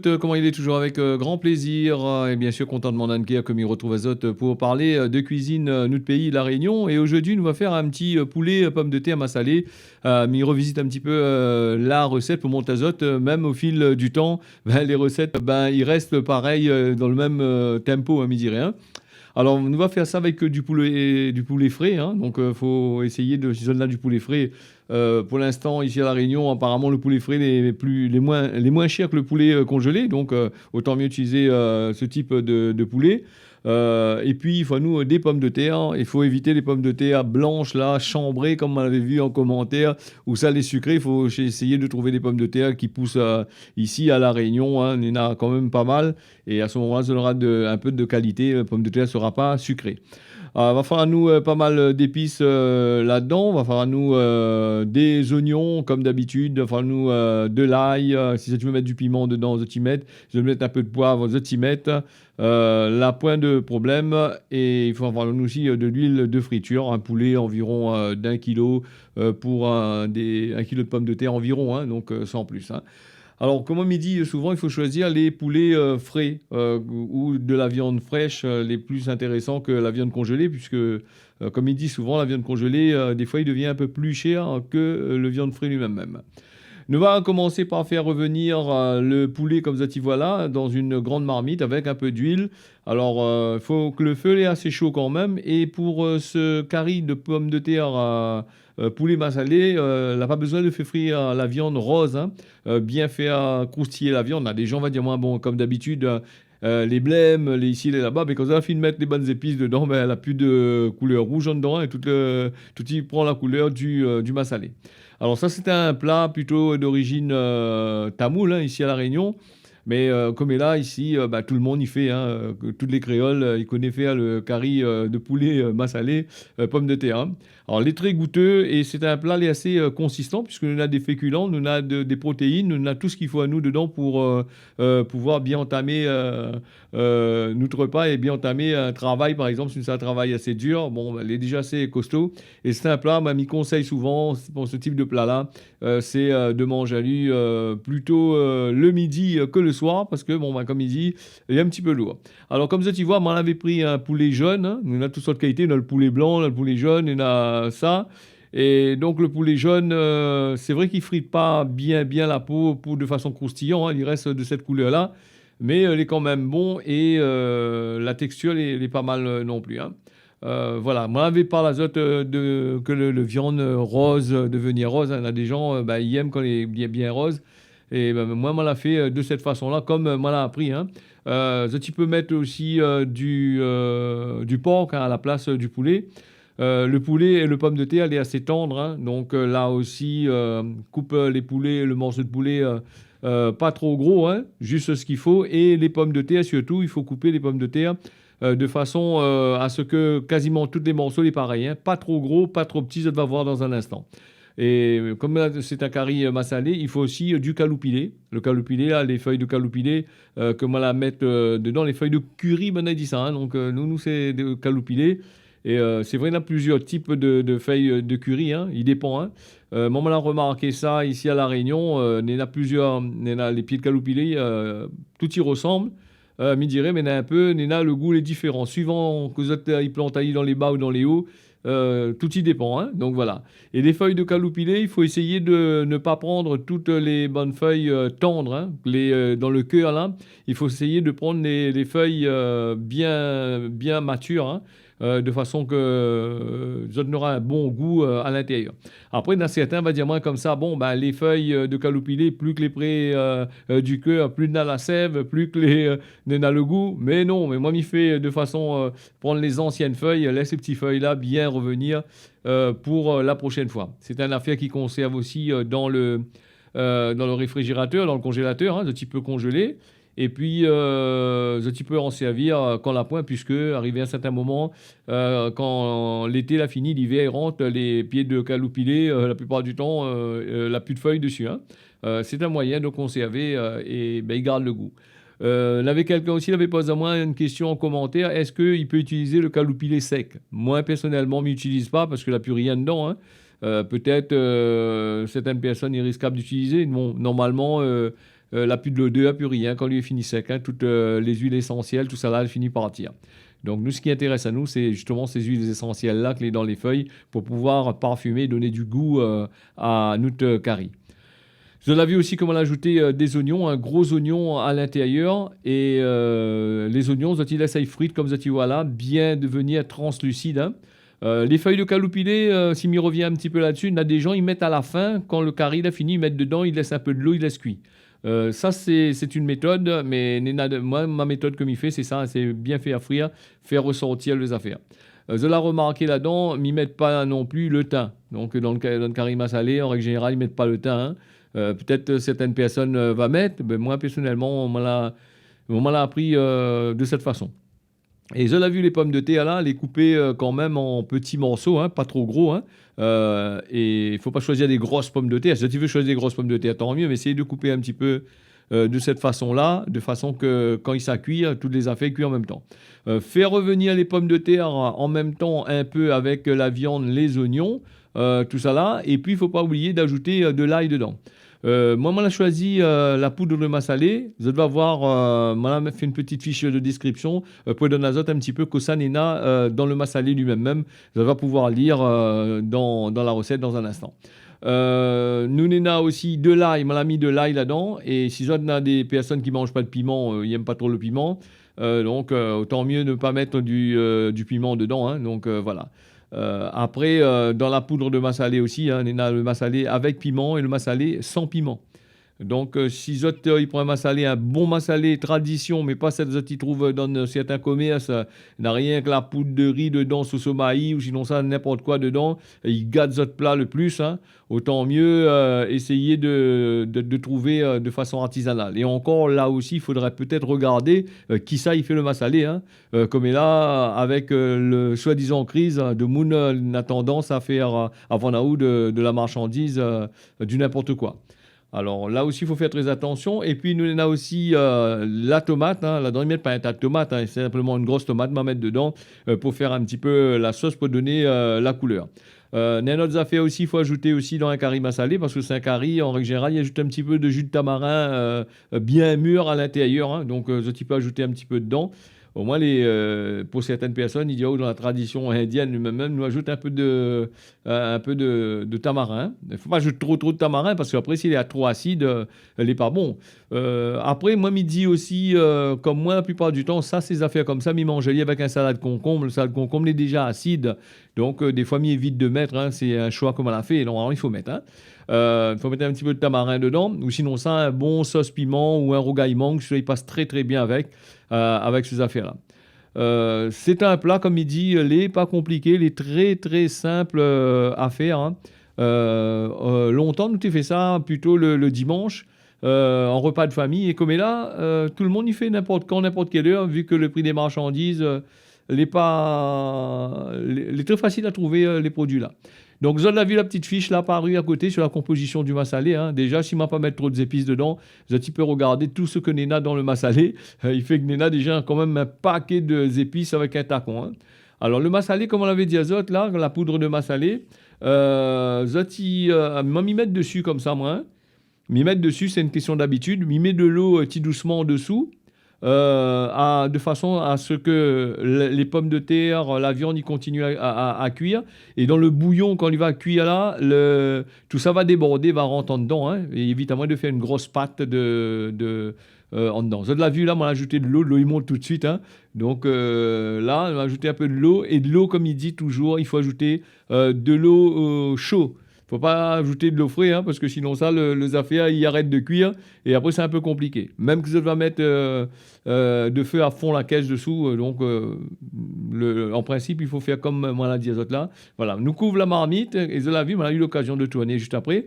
Azote, comment il est toujours avec grand plaisir et bien sûr content de m'en indiquer comme il retrouve Azote pour parler de cuisine notre pays, La Réunion. Et aujourd'hui, nous va faire un petit poulet pomme de terre massalé. Mais il revisite un petit peu la recette pour monter Azote. Même au fil du temps, ben, les recettes, ben, ils restent pareils dans le même tempo, hein, midi rien. Alors, on va faire ça avec du poulet frais, hein. Donc, il faut essayer de si on a du poulet frais. Pour l'instant, ici à La Réunion, apparemment, le poulet frais les moins chers que le poulet congelé. Donc, autant mieux utiliser ce type de poulet. Et puis, il faut nous des pommes de terre. Il faut éviter les pommes de terre blanches, là, chambrées, comme on l'avait vu en commentaire, ou salées sucrées. Il faut essayer de trouver des pommes de terre qui poussent ici à La Réunion, hein. Il y en a quand même pas mal. Et à ce moment-là, ça aura un peu de qualité. La pomme de terre ne sera pas sucrée. Va falloir nous pas mal d'épices là-dedans. Va falloir nous des oignons comme d'habitude. Va falloir nous de l'ail. Si tu veux mettre du piment dedans, je t'y mets. Si tu veux mettre un peu de poivre, je t'y mets. Là, point de problème. Et il faut avoir nous aussi de l'huile de friture. Un poulet environ d'1 kilo pour un kilo de pommes de terre environ, hein, donc sans plus, hein. Alors, comme on me dit souvent, il faut choisir les poulets frais ou de la viande fraîche, les plus intéressants que la viande congelée, puisque, comme il dit souvent, la viande congelée, des fois, il devient un peu plus cher que le viande frais lui-même même. Nous allons commencer par faire revenir le poulet comme ça, tu vois là, dans une grande marmite avec un peu d'huile. Alors, il faut que le feu est assez chaud quand même. Et pour ce curry de pommes de terre poulet massalé, il n'a pas besoin de faire frire la viande rose, hein. Bien faire croustiller la viande. Des gens, on va dire, moins bon, comme d'habitude. Les blêmes, les ici, les là-bas, mais quand on a fini de mettre les bonnes épices dedans, ben, elle n'a plus de couleur rouge en dedans et tout y prend la couleur du massalé. Alors ça, c'était un plat plutôt d'origine tamoule, hein, ici à La Réunion. Mais comme est là, ici, bah, tout le monde y fait, hein, toutes les créoles, ils connaissent faire le curry de poulet massalé, pommes de terre, hein. Alors, il est très goûteux et c'est un plat assez consistant puisque nous avons des féculents, nous avons des protéines, nous avons tout ce qu'il faut à nous dedans pour pouvoir bien entamer notre repas et bien entamer un travail, par exemple, si c'est un travail assez dur, bon, bah, il est déjà assez costaud. Et c'est un plat, m'y conseille souvent pour ce type de plat-là, c'est de manger à lui plutôt le midi que le soir, parce que, bon, bah, comme il dit, il est un petit peu lourd. Alors, comme ça, tu vois, moi, on avait pris un poulet jaune, hein. On a toutes sortes de qualités, on a le poulet blanc, on a le poulet jaune, on a ça. Et donc, le poulet jaune, c'est vrai qu'il ne frite pas bien la peau de façon croustillante, hein. Il reste de cette couleur-là, mais il est quand même bon et la texture, elle est pas mal non plus, hein. Voilà, moi, j'avais par l'azote que le viande rose devenir rose, hein. Il y a des gens, bah, ils aiment quand il est bien rose. Et bah, moi, l'a fait de cette façon-là, comme moi, l'a appris, hein. Tu peux mettre aussi du porc, hein, à la place du poulet. Le poulet et le pomme de terre, elle est assez tendre, hein. Donc là aussi, coupe les poulets, le morceau de poulet pas trop gros, hein, juste ce qu'il faut. Et les pommes de terre, surtout, il faut couper les pommes de terre de façon à ce que quasiment tous les morceaux soient pareils, hein. Pas trop gros, pas trop petits, ça va voir dans un instant. Et comme là, c'est un curry massalé, il faut aussi du caloupilé. Le caloupilé, là, les feuilles de caloupilé, que moi la mettre dedans, les feuilles de curry, ben, on a dit ça, hein. Donc nous, c'est de caloupilé. Et c'est vrai, il y a plusieurs types de feuilles de curry, hein. Il dépend, hein. Moi, on a remarqué ça ici à La Réunion. Il y en a plusieurs. Il y en a les pieds de caloupilé, tout y ressemble. Me dirait, mais il y en a un peu, il y en a le goût est différent. Suivant que vous êtes ils plantent dans les bas ou dans les hauts, tout y dépend, hein. Donc voilà. Et les feuilles de caloupilé, il faut essayer de ne pas prendre toutes les bonnes feuilles tendres, hein, dans le cœur là. Il faut essayer de prendre les feuilles bien matures, hein, de façon que ça aura un bon goût à l'intérieur. Après, il y en a certains, on va dire moins comme ça, bon, ben, les feuilles de caloupilé, plus que les prés du cœur, plus dans la sève, plus que dans le goût. Mais non, mais moi, m'y fait de façon prendre les anciennes feuilles, laisse ces petites feuilles-là bien revenir pour la prochaine fois. C'est une affaire qui conserve aussi dans le réfrigérateur, dans le congélateur, hein, de type congelé. Et puis, tu peux en servir quand la pointe, puisque, arrivé à un certain moment, quand l'été l'a fini, l'hiver rentre, les pieds de caloupilé, la plupart du temps, la plus de feuilles dessus, hein. C'est un moyen de conserver et ben, il garde le goût. Il y avait quelqu'un aussi, il avait posé à moi une question en commentaire. Est-ce qu'il peut utiliser le caloupilé sec? Moi, personnellement, je n'utilise pas parce qu'il n'a plus rien dedans, hein. Peut-être certaines personnes, il est risquable d'utiliser. Bon, normalement, là, plus de l'odeur, plus rien. Quand lui est fini sec, hein, toutes les huiles essentielles, tout ça là, elle finit par partir. Donc, nous, ce qui intéresse à nous, c'est justement ces huiles essentielles-là que les dans les feuilles pour pouvoir parfumer, donner du goût à notre curry. Je l'ai vu aussi comment ajouter des oignons, un gros oignon à l'intérieur. Et les oignons, ils laissent les fruits comme ça, tu vois là, bien devenir translucides. Hein. Les feuilles de calopidé, si m'y revient un petit peu là-dessus, il y a des gens, ils mettent à la fin, quand le curry il a fini, ils mettent dedans, ils laissent un peu de l'eau, ils laissent cuire. Ça, c'est une méthode, mais moi, ma méthode comme il fait, c'est ça, c'est bien faire frire, faire ressortir les affaires. Je l'ai remarqué là-dedans, ils ne mettent pas non plus le thym. Donc, dans le curry massalé, en règle générale, ils ne mettent pas le thym. Hein. Peut-être certaines personnes vont mettre, mais moi, personnellement, on m'a appris de cette façon. Et je l'ai vu les pommes de terre là, les couper quand même en petits morceaux, hein, pas trop gros. Hein. Et il ne faut pas choisir des grosses pommes de terre. Si tu veux choisir des grosses pommes de terre, tant mieux, mais essayez de couper un petit peu de cette façon-là, de façon que quand il s'accuit, toutes les affaires cuisent en même temps. Faire revenir les pommes de terre en même temps un peu avec la viande, les oignons, tout ça là. Et puis il ne faut pas oublier d'ajouter de l'ail dedans. Moi, on a choisi la poudre de massalé. Vous allez voir, on a fait une petite fiche de description pour donner l'azote un petit peu que ça n'est dans le massalé lui-même. Vous allez pouvoir lire dans la recette dans un instant. Nous n'avons aussi de l'ail. On a mis de l'ail là-dedans. Et si on a des personnes qui ne mangent pas de piment, ils n'aiment pas trop le piment. Donc, autant mieux ne pas mettre du piment dedans. Hein, donc, voilà. Après, dans la poudre de massalé aussi, hein, on a le massalé avec piment et le massalé sans piment. Donc, si vous il prend un bon massalé tradition, mais pas celle qu'ils trouvent dans certains commerces, n'a rien que la poudre de riz dedans sous ce maïs ou sinon ça, n'importe quoi dedans, et il gâte votre plat le plus, hein, autant mieux essayer de trouver de façon artisanale. Et encore, là aussi, il faudrait peut-être regarder qui ça, il fait le massalé. Hein, comme est là, avec le soi-disant crise de Moon, a tendance à faire, avant Naou, de la marchandise, du n'importe quoi. Alors là aussi, il faut faire très attention. Et puis, nous, on a aussi la tomate. Hein. Là-dedans, ils ne mettent pas un tas de tomates. Hein. C'est simplement une grosse tomate à mettre dedans pour faire un petit peu la sauce pour donner la couleur. Notre affaire aussi, il faut ajouter aussi dans un curry massalé parce que c'est un curry, en règle générale, il ajoute un petit peu de jus de tamarin bien mûr à l'intérieur. Hein. Donc, tu peux ajouter un petit peu dedans. Au moins, pour certaines personnes, il y a dans la tradition indienne, même nous ajoute un peu de tamarin. Il ne faut pas ajouter trop de tamarin parce qu'après, s'il est trop acide, il n'est pas bon. Après, moi, midi aussi, comme moi, la plupart du temps, ça, ces affaires comme ça, m'y mange avec un salade de concombre. Le salade de concombre est déjà acide. Donc, des fois, m'y évite de mettre. Hein, c'est un choix comme on l'a fait. Normalement, il faut mettre. Hein. Il faut mettre un petit peu de tamarin dedans. Ou sinon, ça, un bon sauce piment ou un rougail mangue, celui-là, il passe très, très bien avec ces affaires-là. C'est un plat, comme il dit, il n'est pas compliqué, il est très très simple à faire. Hein. Longtemps, nous avons fait ça plutôt le dimanche, en repas de famille. Et comme est là, tout le monde y fait n'importe quand, n'importe quelle heure, vu que le prix des marchandises n'est pas... Il est très facile à trouver les produits là. Donc, vous avez vu la petite fiche là apparue à côté sur la composition du massalé. Hein. Déjà, si on ne va pas mettre trop d'épices dedans, vous avez regarder tout ce que Néna dans le massalé. Il fait que Néna déjà quand même un paquet d'épices avec un tacon. Hein. Alors, le massalé, comme on l'avait dit à Zot, là, la poudre de massalé, Zot, m'y mettre dessus comme ça, moi. Hein. M'y mettre dessus, c'est une question d'habitude. M'y met de l'eau petit doucement en dessous. De façon à ce que les pommes de terre, la viande, ils continuent à cuire. Et dans le bouillon, quand il va cuire là, tout ça va déborder, va rentrer dedans. Hein, et évidemment, de faire une grosse pâte en dedans. Vous avez vu là, on a ajouté de l'eau il monte tout de suite. Hein. Donc là, on a ajouté un peu de l'eau. Et de l'eau, comme il dit toujours, il faut ajouter de l'eau chaude. Faut pas ajouter de l'eau fraîche, hein, parce que sinon ça, les affaires, ils arrêtent de cuire et après c'est un peu compliqué. Même que je vais mettre de feu à fond la caisse dessous, en principe, il faut faire comme moi l'a dit les autres là. Voilà, nous couvre la marmite et de la vie, on a eu l'occasion de tourner juste après.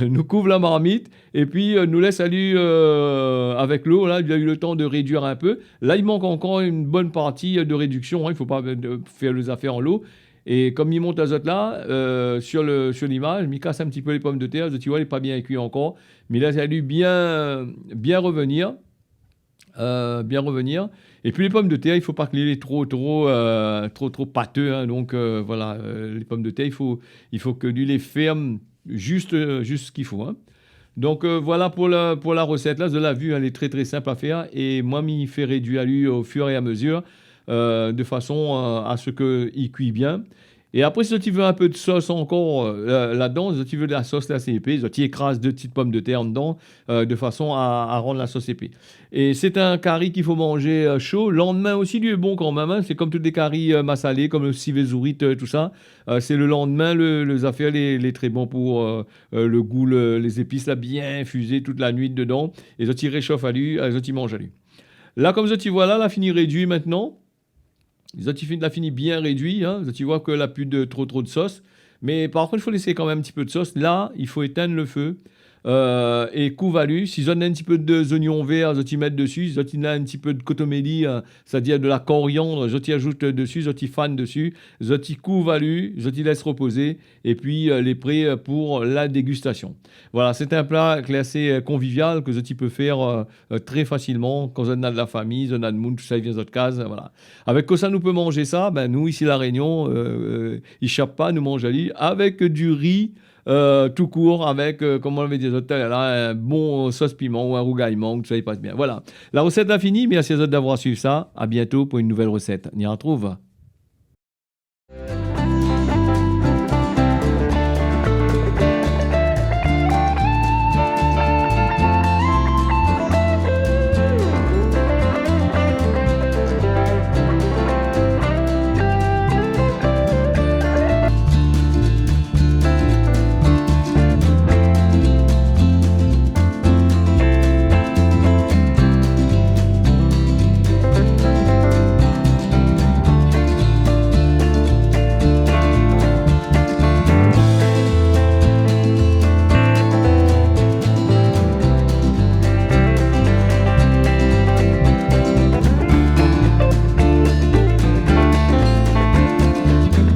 Nous couvre la marmite et puis nous laisse aller avec l'eau. Là, il a eu le temps de réduire un peu. Là, il manque encore une bonne partie de réduction. Hein, il ne faut pas faire les affaires en l'eau. Et comme il monte l'azote là, sur l'image, il casse un petit peu les pommes de terre. Tu vois, il n'est pas bien cuit encore. Mais là, ça a dû bien revenir. Bien revenir. Et puis les pommes de terre, il ne faut pas que les trop pâteux. Hein. Donc les pommes de terre, il faut que l'huile les ferme juste ce qu'il faut. Hein. Donc voilà pour la recette. Là, je l'ai vue, elle est très très simple à faire. Et moi, m'y fait réduire à lui au fur et à mesure, de façon à ce qu'il cuit bien. Et après, si tu veux un peu de sauce encore là-dedans, si tu veux de la sauce assez épais, tu écrases deux petites pommes de terre dedans, de façon à rendre la sauce épais. Et c'est un curry qu'il faut manger chaud. Le lendemain aussi, lui est bon quand même, hein. C'est comme tous les currys massalés, comme le civet tout ça. C'est le lendemain, les affaires, les très bons pour le goût, les épices, là, bien infusées toute la nuit dedans. Et tu réchauffes à lui, tu manges à lui. Là, comme ça, tu vois là, la fini réduit maintenant. La fini bien réduit, hein. Tu vois que là, plus de trop de sauce. Mais par contre, il faut laisser quand même un petit peu de sauce. Là, il faut éteindre le feu. Et couvalu, si on a un petit peu de oignons verts, je t'y mets dessus, je t'y mets un petit peu de cotomélie, c'est-à-dire de la coriandre, je t'y ajoute dessus, je t'y fan dessus, je t'y couvalu, je t'y laisse reposer, et puis les prêts pour la dégustation. Voilà, c'est un plat classé convivial que je t'y peux faire très facilement quand on a de la famille, on a de monde, tout ça, il vient de notre case, voilà. Avec quoi ça nous peut manger ça? Ben nous ici la Réunion, il chape pas, nous mange à lui avec du riz. Tout court avec, comme on l'avait dit tout à l'heure, un bon sauce piment ou un rougaillement, tout ça, il passe bien. Voilà. La recette est finie. Merci à vous d'avoir suivi ça. À bientôt pour une nouvelle recette. On y retrouve.